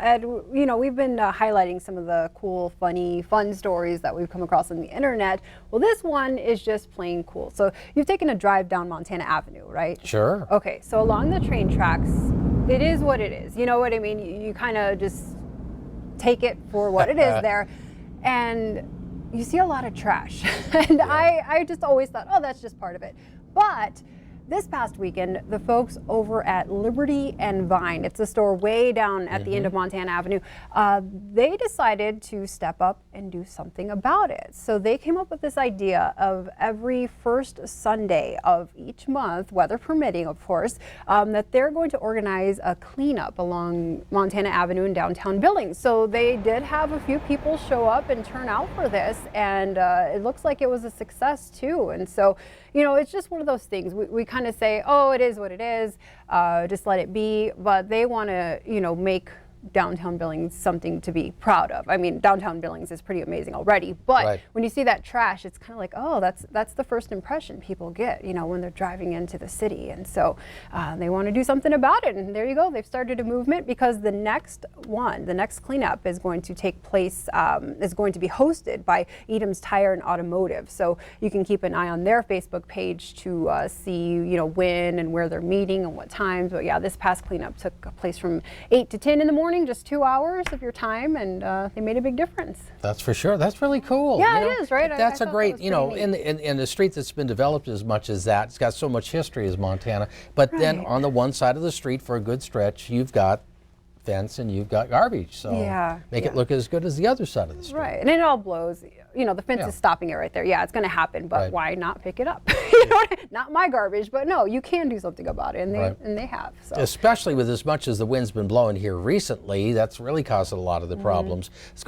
Ed, you know, we've been highlighting some of the cool, funny, fun stories that we've come across on the internet. Well, this one is just plain cool. So you've taken a drive down Montana Avenue, right? Sure. Okay, so along the train tracks, it is what it is. You know what I mean? You kind of just take it for what it is there. And you see a lot of trash. And Yeah. I just always thought, oh, that's just part of it. But this past weekend, the folks over at Liberty and Vine, it's a store way down at the end of Montana Avenue, they decided to step up and do something about it. So they came up with this idea of every first Sunday of each month, weather permitting, of course, that they're going to organize a cleanup along Montana Avenue in downtown Billings. So they did have a few people show up and turn out for this, and it looks like it was a success too. And so, you know, it's just one of those things. We kind of say, oh, it is what it is, just let it be. But they want to, you know, make downtown Billings something to be proud of. I mean, downtown Billings is pretty amazing already, but when you see that trash, it's kind of like, oh, that's the first impression people get, you know, when they're driving into the city. And so they want to do something about it. And there you go. They've started a movement, because the next cleanup is going to take place, is going to be hosted by Edam's Tire and Automotive. So you can keep an eye on their Facebook page to see, you know, when and where they're meeting and what times. But yeah, this past cleanup took place from 8 to 10 in the morning. Just 2 hours of your time, and they made a big difference. That's for sure. That's really cool. Yeah, you know? it is, right? That's I a great, you know, in in a street that's been developed as much as that. It's got so much history as Montana. But then on the one side of the street for a good stretch, you've got fence and you've got garbage. So make it look as good as the other side of the street. Right, and it all blows. You know, the fence is stopping it right there. Yeah, it's going to happen, but why not pick it up? You know, not my garbage, but no, you can do something about it, and they have. So. Especially with as much as the wind's been blowing here recently, that's really caused a lot of the problems.